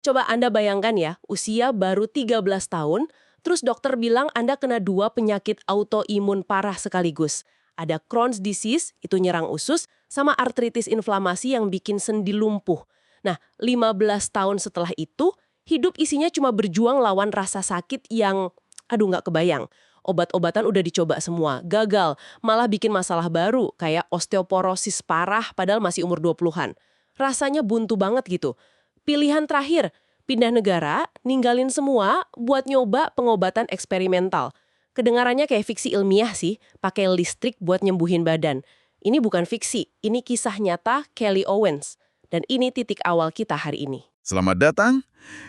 Coba Anda bayangkan ya, usia baru 13 tahun, terus dokter bilang Anda kena dua penyakit autoimun parah sekaligus. Ada Crohn's disease, itu nyerang usus, sama artritis inflamasi yang bikin sendi lumpuh. Nah, 15 tahun setelah itu, hidup isinya cuma berjuang lawan rasa sakit yang, aduh nggak kebayang. Obat-obatan udah dicoba semua, gagal, malah bikin masalah baru, kayak osteoporosis parah padahal masih umur 20-an. Rasanya buntu banget gitu. Pilihan terakhir, pindah negara, ninggalin semua buat nyoba pengobatan eksperimental. Kedengarannya kayak fiksi ilmiah sih, pakai listrik buat nyembuhin badan. Ini bukan fiksi, ini kisah nyata Kelly Owens. Dan ini titik awal kita hari ini. Selamat datang.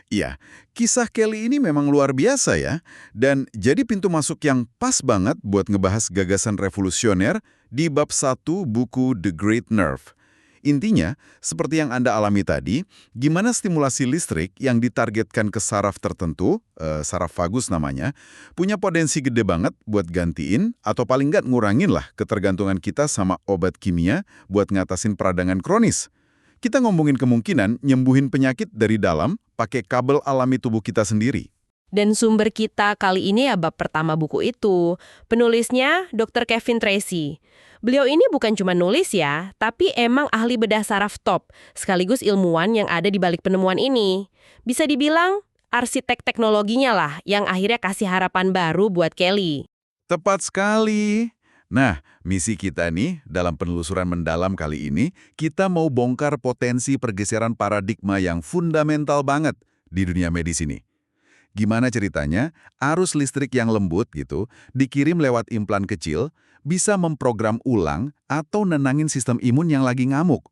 Iya, kisah Kelly ini memang luar biasa ya, dan jadi pintu masuk yang pas banget buat ngebahas gagasan revolusioner di bab 1 buku The Great Nerve. Intinya, seperti yang Anda alami tadi, gimana stimulasi listrik yang ditargetkan ke saraf tertentu, saraf vagus namanya, punya potensi gede banget buat gantiin atau paling nggak ngurangin lah ketergantungan kita sama obat kimia buat ngatasin peradangan kronis. Kita ngomongin kemungkinan nyembuhin penyakit dari dalam pakai kabel alami tubuh kita sendiri. Dan sumber kita kali ini ya bab pertama buku itu. Penulisnya Dr. Kevin Tracy. Beliau ini bukan cuma nulis ya, tapi emang ahli bedah saraf top, sekaligus ilmuwan yang ada di balik penemuan ini. Bisa dibilang arsitek teknologinya lah yang akhirnya kasih harapan baru buat Kelly. Tepat sekali. Nah, misi kita nih dalam penelusuran mendalam kali ini, kita mau bongkar potensi pergeseran paradigma yang fundamental banget di dunia medis ini. Gimana ceritanya, arus listrik yang lembut gitu, dikirim lewat implan kecil, bisa memprogram ulang atau nenangin sistem imun yang lagi ngamuk.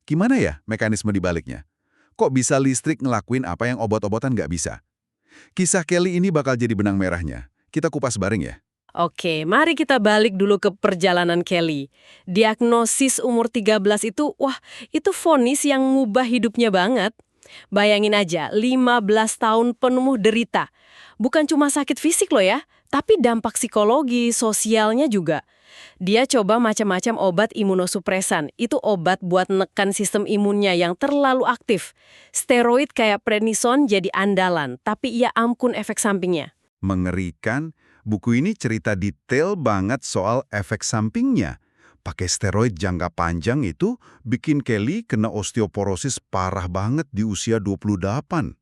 Gimana ya mekanisme dibaliknya? Kok bisa listrik ngelakuin apa yang obat-obatan nggak bisa? Kisah Kelly ini bakal jadi benang merahnya. Kita kupas bareng ya. Oke, mari kita balik dulu ke perjalanan Kelly. Diagnosis umur 13 itu, itu vonis yang ngubah hidupnya banget. Bayangin aja, 15 tahun penuh derita. Bukan cuma sakit fisik loh ya, tapi dampak psikologi, sosialnya juga. Dia coba macam-macam obat imunosupresan. Itu obat buat nekan sistem imunnya yang terlalu aktif. Steroid kayak prednison jadi andalan, tapi ya ampun efek sampingnya. Mengerikan, buku ini cerita detail banget soal efek sampingnya. Pakai steroid jangka panjang itu bikin Kelly kena osteoporosis parah banget di usia 28.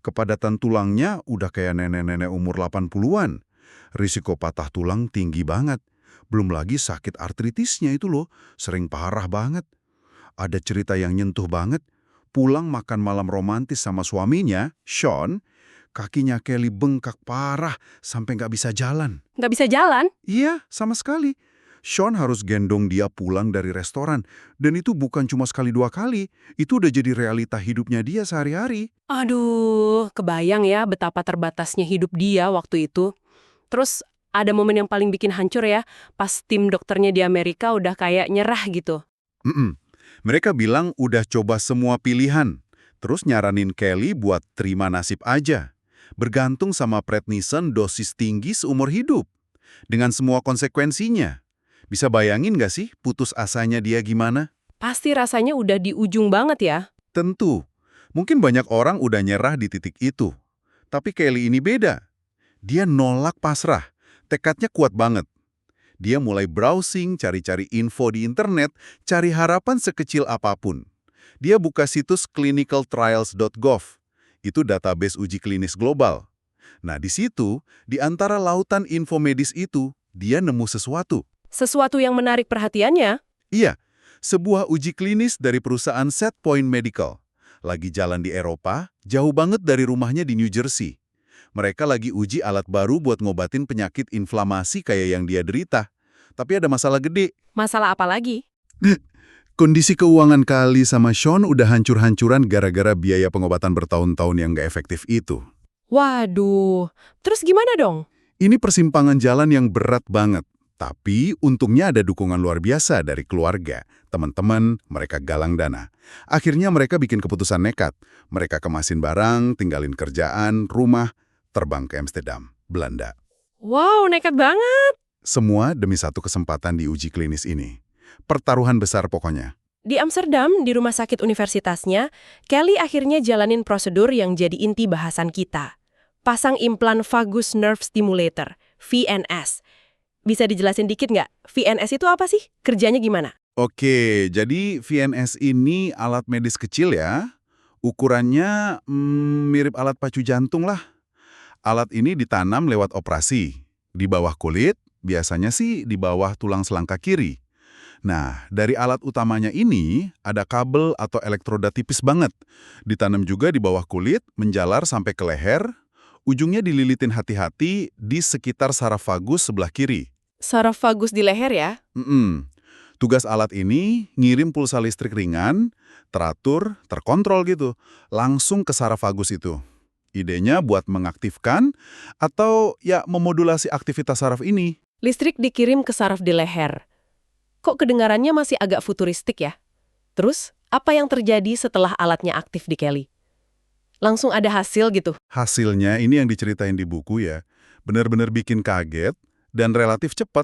Kepadatan tulangnya udah kayak nenek-nenek umur 80-an. Risiko patah tulang tinggi banget. Belum lagi sakit artritisnya itu loh, sering parah banget. Ada cerita yang nyentuh banget. Pulang makan malam romantis sama suaminya, Sean, kakinya Kelly bengkak parah sampai nggak bisa jalan. Nggak bisa jalan? Iya, sama sekali. Sean harus gendong dia pulang dari restoran. Dan itu bukan cuma sekali dua kali. Itu udah jadi realita hidupnya dia sehari-hari. Aduh, kebayang ya betapa terbatasnya hidup dia waktu itu. Terus ada momen yang paling bikin hancur ya, pas tim dokternya di Amerika udah kayak nyerah gitu. Mereka bilang udah coba semua pilihan. Terus nyaranin Kelly buat terima nasib aja. Bergantung sama prednison dosis tinggi seumur hidup. Dengan semua konsekuensinya. Bisa bayangin nggak sih putus asanya dia gimana? Pasti rasanya udah di ujung banget ya. Tentu. Mungkin banyak orang udah nyerah di titik itu. Tapi Kelly ini beda. Dia nolak pasrah. Tekadnya kuat banget. Dia mulai browsing, cari-cari info di internet, cari harapan sekecil apapun. Dia buka situs clinicaltrials.gov. Itu database uji klinis global. Nah, di situ, di antara lautan info medis itu, dia nemu sesuatu. Sesuatu yang menarik perhatiannya. Iya, sebuah uji klinis dari perusahaan Setpoint Medical. Lagi jalan di Eropa, jauh banget dari rumahnya di New Jersey. Mereka lagi uji alat baru buat ngobatin penyakit inflamasi kayak yang dia derita. Tapi ada masalah gede. Masalah apa lagi? Kondisi keuangan Kelly sama Sean udah hancur-hancuran gara-gara biaya pengobatan bertahun-tahun yang nggak efektif itu. Waduh, terus gimana dong? Ini persimpangan jalan yang berat banget. Tapi untungnya ada dukungan luar biasa dari keluarga, teman-teman, mereka galang dana. Akhirnya mereka bikin keputusan nekat. Mereka kemasin barang, tinggalin kerjaan, rumah, terbang ke Amsterdam, Belanda. Wow, nekat banget. Semua demi satu kesempatan di uji klinis ini. Pertaruhan besar pokoknya. Di Amsterdam, di rumah sakit universitasnya, Kelly akhirnya jalanin prosedur yang jadi inti bahasan kita. Pasang implan vagus nerve stimulator, VNS. Bisa dijelasin dikit nggak? VNS itu apa sih? Kerjanya gimana? Oke, jadi VNS ini alat medis kecil ya. Ukurannya mirip alat pacu jantung lah. Alat ini ditanam lewat operasi. Di bawah kulit, biasanya sih di bawah tulang selangka kiri. Nah, dari alat utamanya ini ada kabel atau elektroda tipis banget. Ditanam juga di bawah kulit, menjalar sampai ke leher. Ujungnya dililitin hati-hati di sekitar saraf vagus sebelah kiri. Saraf vagus di leher ya? Mm-mm. Tugas alat ini ngirim pulsa listrik ringan, teratur, terkontrol gitu, langsung ke saraf vagus itu. Idenya buat mengaktifkan atau ya memodulasi aktivitas saraf ini. Listrik dikirim ke saraf di leher. Kok kedengarannya masih agak futuristik ya? Terus, apa yang terjadi setelah alatnya aktif di Kelly? Langsung ada hasil gitu? Hasilnya ini yang diceritain di buku ya, benar-benar bikin kaget dan relatif cepat.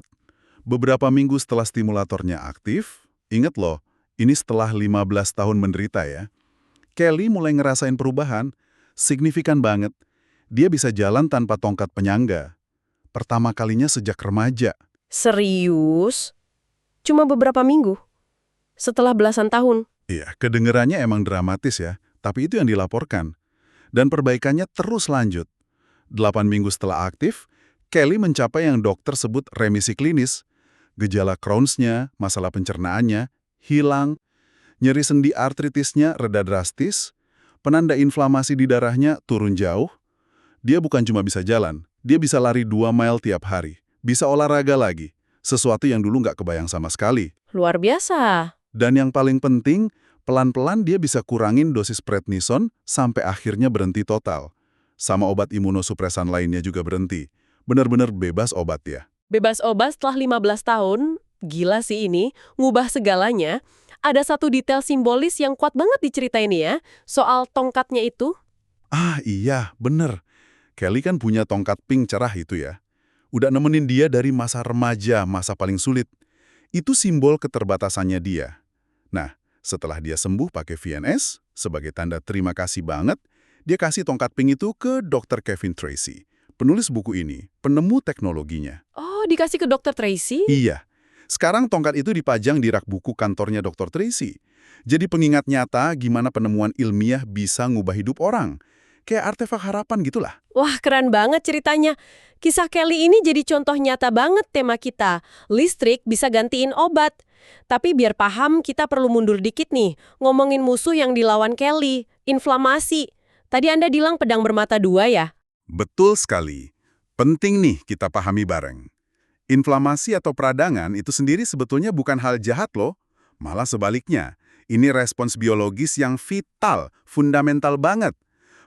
Beberapa minggu setelah stimulatornya aktif, inget loh, ini setelah 15 tahun menderita ya, Kelly mulai ngerasain perubahan, signifikan banget. Dia bisa jalan tanpa tongkat penyangga. Pertama kalinya sejak remaja. Serius? Cuma beberapa minggu? Setelah belasan tahun? Iya, kedengerannya emang dramatis ya, tapi itu yang dilaporkan. Dan perbaikannya terus lanjut. 8 minggu setelah aktif, Kelly mencapai yang dokter sebut remisi klinis. Gejala Crohn's-nya, masalah pencernaannya, hilang. Nyeri sendi artritisnya reda drastis. Penanda inflamasi di darahnya turun jauh. Dia bukan cuma bisa jalan, dia bisa lari 2 mile tiap hari. Bisa olahraga lagi. Sesuatu yang dulu nggak kebayang sama sekali. Luar biasa. Dan yang paling penting, pelan-pelan dia bisa kurangin dosis prednison sampai akhirnya berhenti total. Sama obat imunosupresan lainnya juga berhenti. Benar-benar bebas obat ya. Bebas obat setelah 15 tahun, gila sih ini, ngubah segalanya. Ada satu detail simbolis yang kuat banget diceritain ya, soal tongkatnya itu. Ah iya, bener. Kelly kan punya tongkat pink cerah itu ya. Udah nemenin dia dari masa remaja, masa paling sulit. Itu simbol keterbatasannya dia. Nah, setelah dia sembuh pakai VNS, sebagai tanda terima kasih banget, dia kasih tongkat pink itu ke Dr. Kevin Tracy, penulis buku ini, penemu teknologinya. Oh, dikasih ke Dr. Tracy? Iya. Sekarang tongkat itu dipajang di rak buku kantornya Dr. Tracy. Jadi pengingat nyata gimana penemuan ilmiah bisa ngubah hidup orang. Kayak artefak harapan gitulah. Wah, keren banget ceritanya. Kisah Kelly ini jadi contoh nyata banget tema kita. Listrik bisa gantiin obat. Tapi biar paham, kita perlu mundur dikit nih. Ngomongin musuh yang dilawan Kelly, inflamasi. Tadi Anda bilang pedang bermata dua ya? Betul sekali. Penting nih kita pahami bareng. Inflamasi atau peradangan itu sendiri sebetulnya bukan hal jahat loh. Malah sebaliknya, ini respons biologis yang vital, fundamental banget.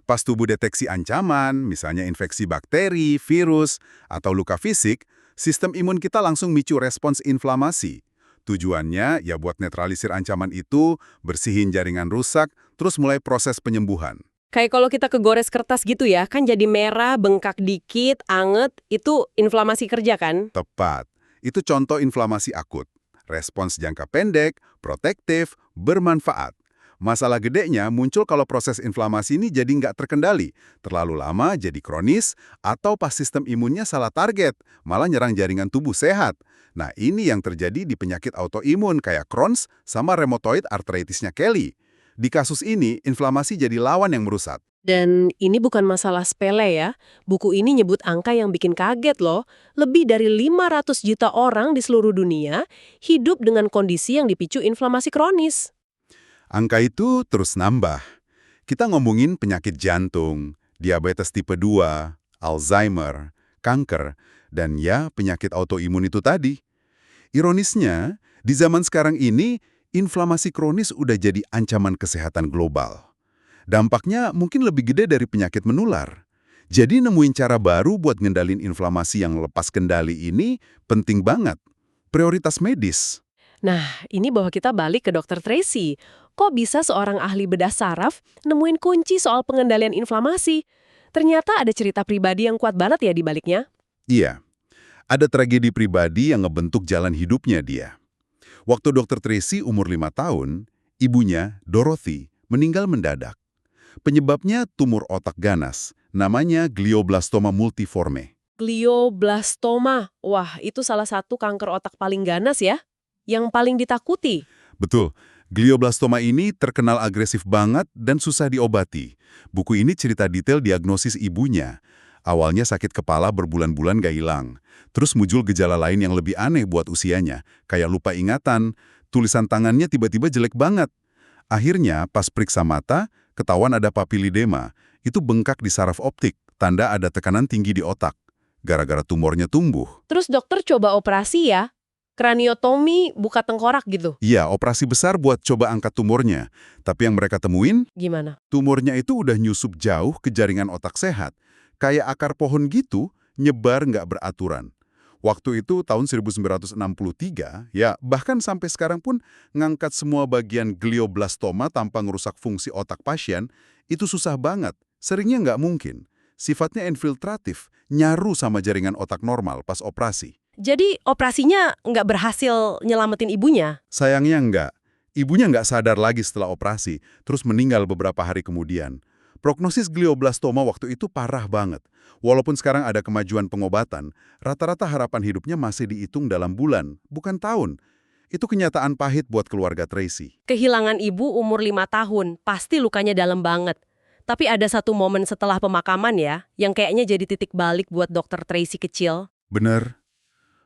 Pas tubuh deteksi ancaman, misalnya infeksi bakteri, virus, atau luka fisik, sistem imun kita langsung micu respons inflamasi. Tujuannya ya buat netralisir ancaman itu, bersihin jaringan rusak, terus mulai proses penyembuhan. Kayak kalau kita kegores kertas gitu ya, kan jadi merah, bengkak dikit, anget, itu inflamasi kerja kan? Tepat. Itu contoh inflamasi akut. Respons jangka pendek, protektif, bermanfaat. Masalah gedenya muncul kalau proses inflamasi ini jadi nggak terkendali, terlalu lama jadi kronis, atau pas sistem imunnya salah target, malah nyerang jaringan tubuh sehat. Nah ini yang terjadi di penyakit autoimun kayak Crohn's sama rheumatoid arthritisnya Kelly. Di kasus ini, inflamasi jadi lawan yang merusak. Dan ini bukan masalah sepele ya. Buku ini nyebut angka yang bikin kaget loh. Lebih dari 500 juta orang di seluruh dunia hidup dengan kondisi yang dipicu inflamasi kronis. Angka itu terus nambah. Kita ngomongin penyakit jantung, diabetes tipe 2, Alzheimer, kanker, dan ya penyakit autoimun itu tadi. Ironisnya, di zaman sekarang ini, inflamasi kronis udah jadi ancaman kesehatan global. Dampaknya mungkin lebih gede dari penyakit menular. Jadi nemuin cara baru buat ngendalin inflamasi yang lepas kendali ini penting banget. Prioritas medis. Nah, ini bahwa kita balik ke Dr. Tracy. Kok bisa seorang ahli bedah saraf nemuin kunci soal pengendalian inflamasi? Ternyata ada cerita pribadi yang kuat banget ya di baliknya. Iya, ada tragedi pribadi yang ngebentuk jalan hidupnya dia. Waktu Dr. Tracy umur 5 tahun, ibunya, Dorothy, meninggal mendadak. Penyebabnya tumor otak ganas, namanya glioblastoma multiforme. Glioblastoma. Wah, itu salah satu kanker otak paling ganas ya? Yang paling ditakuti. Betul, glioblastoma ini terkenal agresif banget dan susah diobati. Buku ini cerita detail diagnosis ibunya. Awalnya sakit kepala berbulan-bulan gak hilang. Terus muncul gejala lain yang lebih aneh buat usianya, kayak lupa ingatan, tulisan tangannya tiba-tiba jelek banget. Akhirnya, pas periksa mata, ketahuan ada papilidema. Itu bengkak di saraf optik, tanda ada tekanan tinggi di otak. Gara-gara tumornya tumbuh. Terus dokter coba operasi ya? Kraniotomi buka tengkorak gitu. Iya, operasi besar buat coba angkat tumornya. Tapi yang mereka temuin, Gimana? tumornya itu udah nyusup jauh ke jaringan otak sehat. Kayak akar pohon gitu, nyebar nggak beraturan. Waktu itu tahun 1963, ya bahkan sampai sekarang pun ngangkat semua bagian glioblastoma tanpa ngerusak fungsi otak pasien, itu susah banget. Seringnya nggak mungkin. Sifatnya infiltratif, nyaru sama jaringan otak normal pas operasi. Jadi operasinya nggak berhasil nyelamatin ibunya? Sayangnya nggak. Ibunya nggak sadar lagi setelah operasi, terus meninggal beberapa hari kemudian. Prognosis glioblastoma waktu itu parah banget. Walaupun sekarang ada kemajuan pengobatan, rata-rata harapan hidupnya masih dihitung dalam bulan, bukan tahun. Itu kenyataan pahit buat keluarga Tracy. Kehilangan ibu umur 5 tahun, pasti lukanya dalam banget. Tapi ada satu momen setelah pemakaman ya, yang kayaknya jadi titik balik buat dokter Tracy kecil. Bener,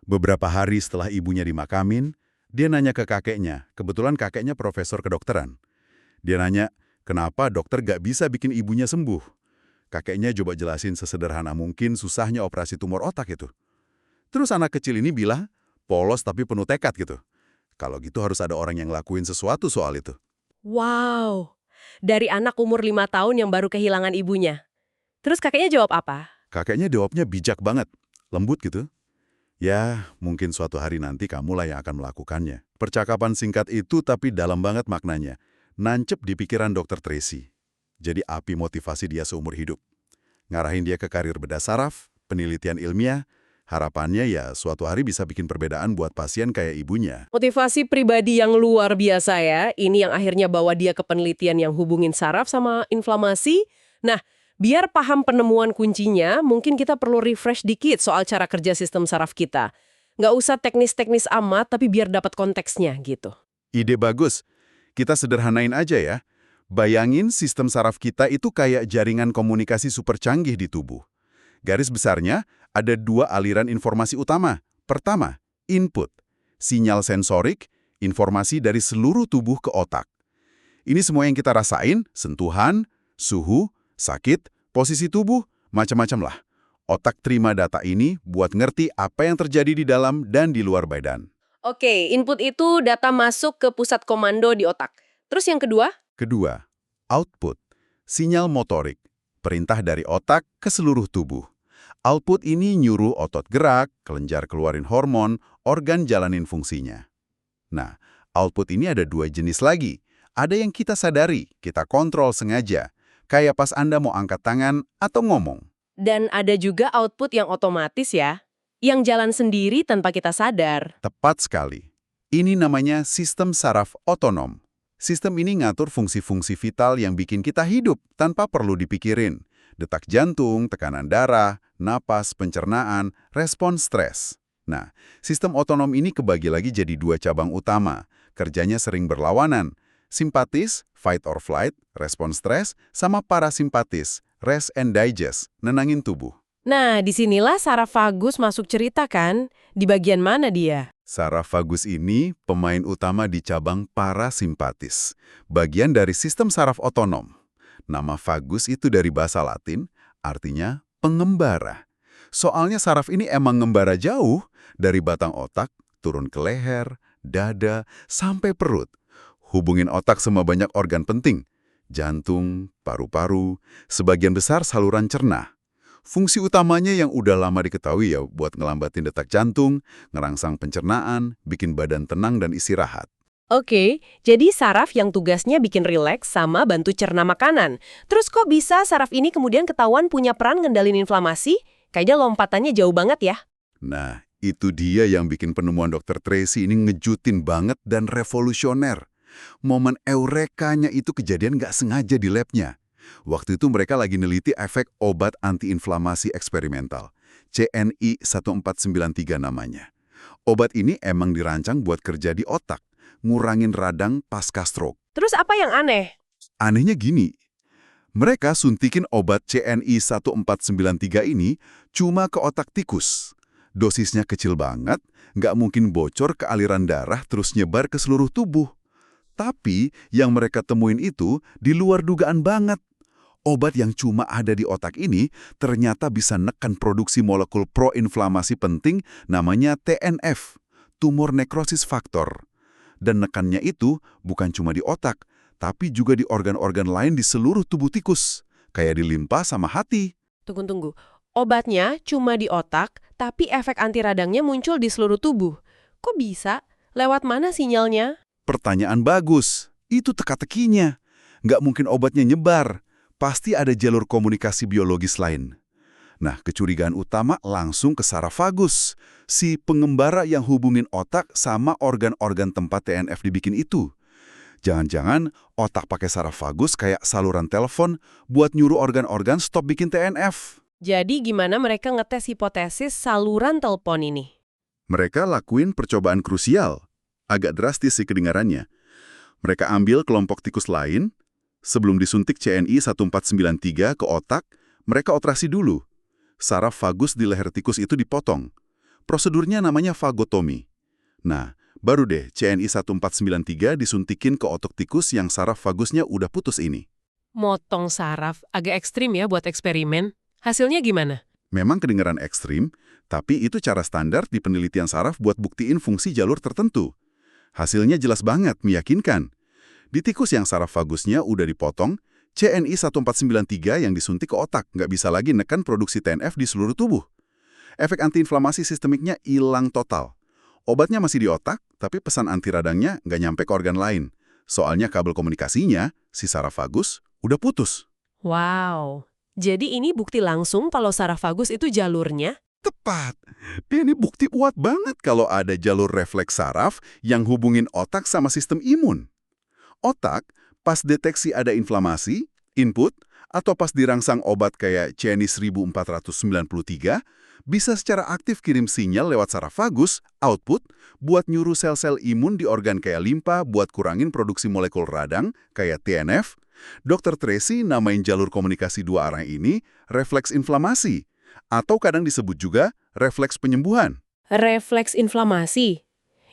beberapa hari setelah ibunya dimakamin, dia nanya ke kakeknya, kebetulan kakeknya profesor kedokteran. Dia nanya, kenapa dokter gak bisa bikin ibunya sembuh? Kakeknya coba jelasin sesederhana mungkin susahnya operasi tumor otak itu. Terus anak kecil ini bilang, polos tapi penuh tekad gitu. Kalau gitu harus ada orang yang lakuin sesuatu soal itu. Wow, dari anak umur 5 tahun yang baru kehilangan ibunya. Terus kakeknya jawab apa? Kakeknya jawabnya bijak banget, lembut gitu. Ya, mungkin suatu hari nanti kamulah yang akan melakukannya. Percakapan singkat itu tapi dalam banget maknanya. Nancep di pikiran Dr. Tracy. Jadi api motivasi dia seumur hidup. Ngarahin dia ke karir bedah saraf, penelitian ilmiah, harapannya ya suatu hari bisa bikin perbedaan buat pasien kayak ibunya. Motivasi pribadi yang luar biasa ya. Ini yang akhirnya bawa dia ke penelitian yang hubungin saraf sama inflamasi. Nah, biar paham penemuan kuncinya, mungkin kita perlu refresh dikit soal cara kerja sistem saraf kita. Nggak usah teknis-teknis amat, tapi biar dapat konteksnya gitu. Ide bagus. Kita sederhanain aja ya. Bayangin sistem saraf kita itu kayak jaringan komunikasi super canggih di tubuh. Garis besarnya, ada dua aliran informasi utama. Pertama, input. Sinyal sensorik, informasi dari seluruh tubuh ke otak. Ini semua yang kita rasain, sentuhan, suhu, sakit, posisi tubuh, macam-macam lah. Otak terima data ini buat ngerti apa yang terjadi di dalam dan di luar badan. Oke, input itu data masuk ke pusat komando di otak. Terus yang kedua? Kedua, output. Sinyal motorik. Perintah dari otak ke seluruh tubuh. Output ini nyuruh otot gerak, kelenjar keluarin hormon, organ jalanin fungsinya. Nah, output ini ada dua jenis lagi. Ada yang kita sadari, kita kontrol sengaja. Kayak pas Anda mau angkat tangan atau ngomong. Dan ada juga output yang otomatis ya, yang jalan sendiri tanpa kita sadar. Tepat sekali. Ini namanya sistem saraf otonom. Sistem ini ngatur fungsi-fungsi vital yang bikin kita hidup tanpa perlu dipikirin. Detak jantung, tekanan darah, napas, pencernaan, respon stres. Nah, sistem otonom ini kebagi lagi jadi dua cabang utama. Kerjanya sering berlawanan. Simpatis, fight or flight, respon stres, sama parasimpatis, rest and digest, nenangin tubuh. Nah, disinilah saraf vagus masuk cerita kan? Di bagian mana dia? Saraf vagus ini pemain utama di cabang parasimpatis, bagian dari sistem saraf otonom. Nama vagus itu dari bahasa Latin, artinya pengembara. Soalnya saraf ini emang ngembara jauh, dari batang otak, turun ke leher, dada, sampai perut. Hubungin otak sama banyak organ penting, jantung, paru-paru, sebagian besar saluran cerna. Fungsi utamanya yang udah lama diketahui ya buat ngelambatin detak jantung, ngerangsang pencernaan, bikin badan tenang dan istirahat. Oke, jadi saraf yang tugasnya bikin rileks sama bantu cerna makanan. Terus kok bisa saraf ini kemudian ketahuan punya peran ngendalin inflamasi? Kayaknya lompatannya jauh banget ya. Nah, Itu dia yang bikin penemuan Dr. Tracy ini ngejutin banget dan revolusioner. Momen eurekanya itu kejadian nggak sengaja di labnya. Waktu itu mereka lagi neliti efek obat antiinflamasi eksperimental, CNI 1493 namanya. Obat ini emang dirancang buat kerja di otak, ngurangin radang pasca stroke. Terus apa yang aneh? Anehnya gini, mereka suntikin obat CNI 1493 ini cuma ke otak tikus. Dosisnya kecil banget, nggak mungkin bocor ke aliran darah terus nyebar ke seluruh tubuh. Tapi yang mereka temuin itu di luar dugaan banget. Obat yang cuma ada di otak ini ternyata bisa nekan produksi molekul proinflamasi penting namanya TNF, tumor necrosis factor. Dan nekannya itu bukan cuma di otak, tapi juga di organ-organ lain di seluruh tubuh tikus, kayak di limpa sama hati. Tunggu. Obatnya cuma di otak, tapi efek anti radangnya muncul di seluruh tubuh. Kok bisa? Lewat mana sinyalnya? Pertanyaan bagus. Itu teka-tekinya. Nggak mungkin obatnya nyebar. Pasti ada jalur komunikasi biologis lain. Nah, kecurigaan utama langsung ke saraf-vagus, si pengembara yang hubungin otak sama organ-organ tempat TNF dibikin itu. Jangan-jangan otak pakai saraf-vagus kayak saluran telepon buat nyuruh organ-organ stop bikin TNF. Jadi gimana mereka ngetes hipotesis saluran telepon ini? Mereka lakuin percobaan krusial. Agak drastis sih kedengarannya. Mereka ambil kelompok tikus lain, sebelum disuntik CNI 1493 ke otak, mereka operasi dulu. Saraf vagus di leher tikus itu dipotong. Prosedurnya namanya vagotomi. Nah, baru deh CNI 1493 disuntikin ke otak tikus yang saraf vagusnya udah putus ini. Motong saraf, agak ekstrim ya buat eksperimen. Hasilnya gimana? Memang kedengaran ekstrim, tapi itu cara standar di penelitian saraf buat buktiin fungsi jalur tertentu. Hasilnya jelas banget, meyakinkan. Di tikus yang saraf vagusnya udah dipotong, CNI 1493 yang disuntik ke otak nggak bisa lagi nekan produksi TNF di seluruh tubuh. Efek antiinflamasi sistemiknya hilang total. Obatnya masih di otak, tapi pesan anti radangnya nggak nyampe ke organ lain. Soalnya kabel komunikasinya, si saraf vagus, udah putus. Wow, jadi ini bukti langsung kalau saraf vagus itu jalurnya? Tepat. Ini bukti kuat banget kalau ada jalur refleks saraf yang hubungin otak sama sistem imun. Otak, pas deteksi ada inflamasi, input, atau pas dirangsang obat kayak CNI 1493, bisa secara aktif kirim sinyal lewat saraf vagus, output, buat nyuruh sel-sel imun di organ kayak limpa buat kurangin produksi molekul radang kayak TNF. Dr. Tracy namain jalur komunikasi dua arah ini refleks inflamasi, atau kadang disebut juga refleks penyembuhan. Refleks inflamasi.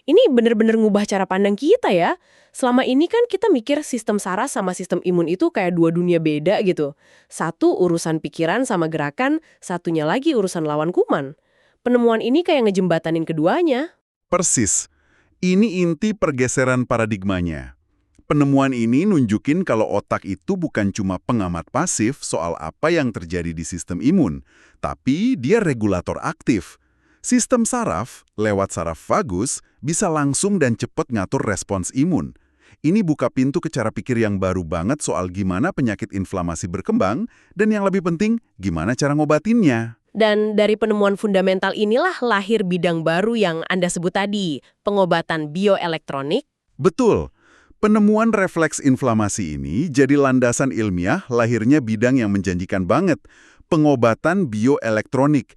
Ini bener-bener ngubah cara pandang kita ya. Selama ini kan kita mikir sistem saraf sama sistem imun itu kayak dua dunia beda gitu. Satu urusan pikiran sama gerakan, satunya lagi urusan lawan kuman. Penemuan ini kayak ngejembatanin keduanya. Persis. Ini inti pergeseran paradigmanya. Penemuan ini nunjukin kalau otak itu bukan cuma pengamat pasif soal apa yang terjadi di sistem imun, tapi dia regulator aktif. Sistem saraf, lewat saraf vagus, bisa langsung dan cepat ngatur respons imun. Ini buka pintu ke cara pikir yang baru banget soal gimana penyakit inflamasi berkembang, dan yang lebih penting, gimana cara ngobatinnya. Dan dari penemuan fundamental inilah lahir bidang baru yang Anda sebut tadi, pengobatan bioelektronik. Betul. Penemuan refleks inflamasi ini jadi landasan ilmiah lahirnya bidang yang menjanjikan banget, pengobatan bioelektronik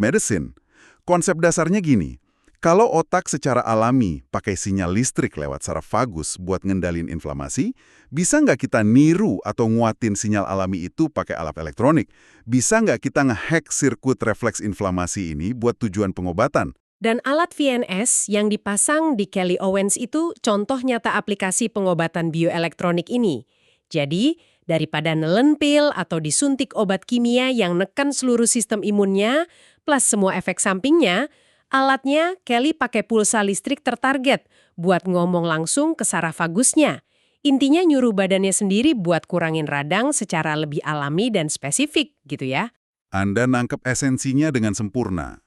medicine. Konsep dasarnya gini, kalau otak secara alami pakai sinyal listrik lewat saraf vagus buat ngendalin inflamasi, bisa nggak kita niru atau nguatin sinyal alami itu pakai alat elektronik? Bisa nggak kita ngehack sirkuit refleks inflamasi ini buat tujuan pengobatan? Dan alat VNS yang dipasang di Kelly Owens itu contoh nyata aplikasi pengobatan bioelektronik ini. Jadi, daripada nelen pil atau disuntik obat kimia yang neken seluruh sistem imunnya, plus semua efek sampingnya, alatnya Kelly pakai pulsa listrik tertarget buat ngomong langsung ke saraf vagusnya. Intinya nyuruh badannya sendiri buat kurangin radang secara lebih alami dan spesifik gitu ya. Anda nangkep esensinya dengan sempurna.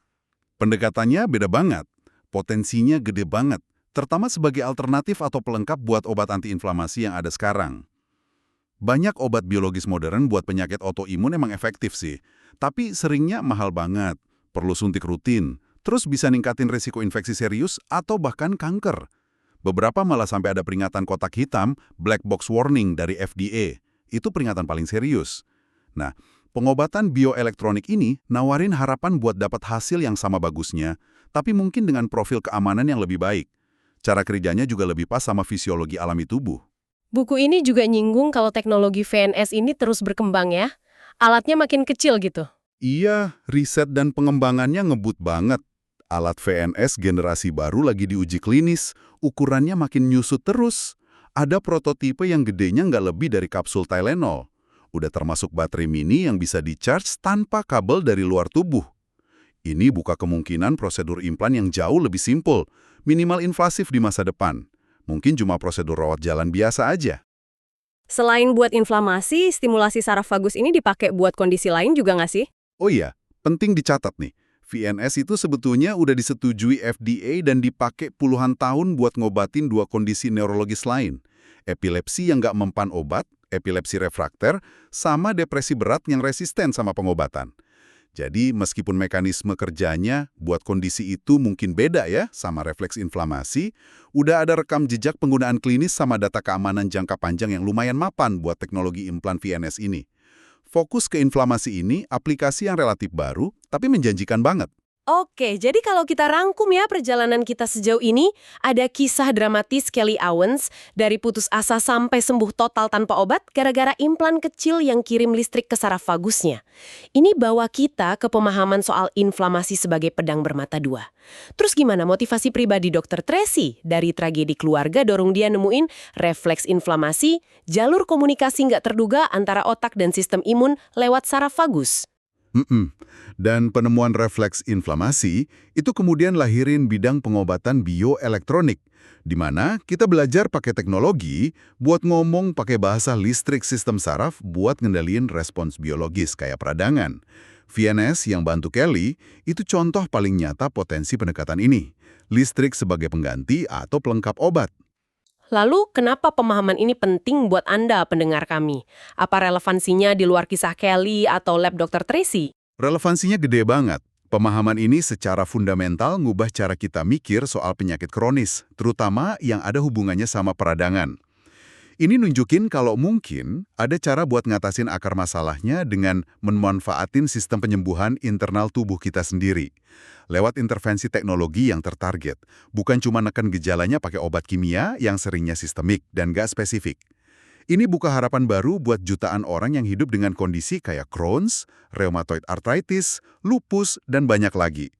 Pendekatannya beda banget, potensinya gede banget, terutama sebagai alternatif atau pelengkap buat obat antiinflamasi yang ada sekarang. Banyak obat biologis modern buat penyakit autoimun emang efektif sih, tapi seringnya mahal banget, perlu suntik rutin, terus bisa ningkatin risiko infeksi serius atau bahkan kanker. Beberapa malah sampai ada peringatan kotak hitam, black box warning dari FDA. Itu peringatan paling serius. Nah, pengobatan bioelektronik ini nawarin harapan buat dapat hasil yang sama bagusnya, tapi mungkin dengan profil keamanan yang lebih baik. Cara kerjanya juga lebih pas sama fisiologi alami tubuh. Buku ini juga nyinggung kalau teknologi VNS ini terus berkembang ya. Alatnya makin kecil gitu. Iya, riset dan pengembangannya ngebut banget. Alat VNS generasi baru lagi diuji klinis, ukurannya makin nyusut terus. Ada prototipe yang gedenya nggak lebih dari kapsul Tylenol. Udah termasuk baterai mini yang bisa di-charge tanpa kabel dari luar tubuh. Ini buka kemungkinan prosedur implan yang jauh lebih simpel, minimal invasif di masa depan. Mungkin cuma prosedur rawat jalan biasa aja. Selain buat inflamasi, stimulasi saraf vagus ini dipakai buat kondisi lain juga nggak sih? Oh iya, penting dicatat nih. VNS itu sebetulnya udah disetujui FDA dan dipakai puluhan tahun buat ngobatin dua kondisi neurologis lain. Epilepsi yang nggak mempan obat, epilepsi refrakter, sama depresi berat yang resisten sama pengobatan. Jadi meskipun mekanisme kerjanya buat kondisi itu mungkin beda ya sama refleks inflamasi, udah ada rekam jejak penggunaan klinis sama data keamanan jangka panjang yang lumayan mapan buat teknologi implan VNS ini. Fokus ke inflamasi ini aplikasi yang relatif baru, tapi menjanjikan banget. Oke, jadi kalau kita rangkum ya perjalanan kita sejauh ini, ada kisah dramatis Kelly Owens dari putus asa sampai sembuh total tanpa obat gara-gara implan kecil yang kirim listrik ke saraf vagusnya. Ini bawa kita ke pemahaman soal inflamasi sebagai pedang bermata dua. Terus gimana motivasi pribadi Dr. Tracy dari tragedi keluarga dorong dia nemuin refleks inflamasi, jalur komunikasi nggak terduga antara otak dan sistem imun lewat saraf vagus? Dan penemuan refleks inflamasi itu kemudian lahirin bidang pengobatan bioelektronik, di mana kita belajar pakai teknologi buat ngomong pakai bahasa listrik sistem saraf buat ngendaliin respons biologis kayak peradangan. VNS yang bantu Kelly itu contoh paling nyata potensi pendekatan ini. Listrik sebagai pengganti atau pelengkap obat. Lalu, kenapa pemahaman ini penting buat Anda, pendengar kami? Apa relevansinya di luar kisah Kelly atau lab Dr. Tracy? Relevansinya gede banget. Pemahaman ini secara fundamental ngubah cara kita mikir soal penyakit kronis, terutama yang ada hubungannya sama peradangan. Ini nunjukin kalau mungkin ada cara buat ngatasin akar masalahnya dengan memanfaatin sistem penyembuhan internal tubuh kita sendiri. Lewat intervensi teknologi yang tertarget, bukan cuma neken gejalanya pakai obat kimia yang seringnya sistemik dan gak spesifik. Ini buka harapan baru buat jutaan orang yang hidup dengan kondisi kayak Crohn's, rheumatoid arthritis, lupus, dan banyak lagi.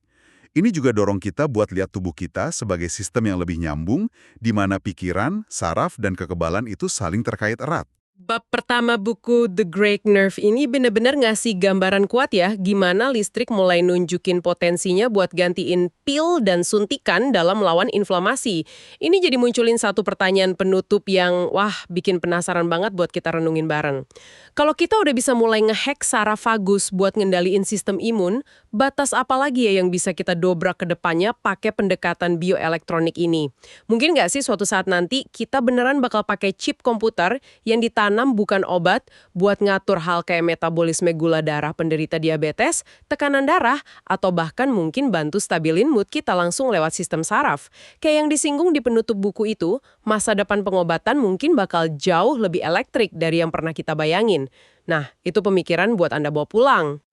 Ini juga dorong kita buat lihat tubuh kita sebagai sistem yang lebih nyambung, di mana pikiran, saraf, dan kekebalan itu saling terkait erat. Bab pertama buku The Great Nerve ini benar-benar ngasih gambaran kuat ya gimana listrik mulai nunjukin potensinya buat gantiin pil dan suntikan dalam melawan inflamasi. Ini jadi munculin satu pertanyaan penutup yang bikin penasaran banget buat kita renungin bareng. Kalau kita udah bisa mulai ngehack saraf vagus buat ngendaliin sistem imun, batas apa lagi ya yang bisa kita dobrak ke depannya pakai pendekatan bioelektronik ini? Mungkin nggak sih suatu saat nanti kita beneran bakal pakai chip komputer yang ditanam bukan obat buat ngatur hal kayak metabolisme gula darah penderita diabetes, tekanan darah, atau bahkan mungkin bantu stabilin mood kita langsung lewat sistem saraf. Kayak yang disinggung di penutup buku itu, masa depan pengobatan mungkin bakal jauh lebih elektrik dari yang pernah kita bayangin. Nah, itu pemikiran buat Anda bawa pulang.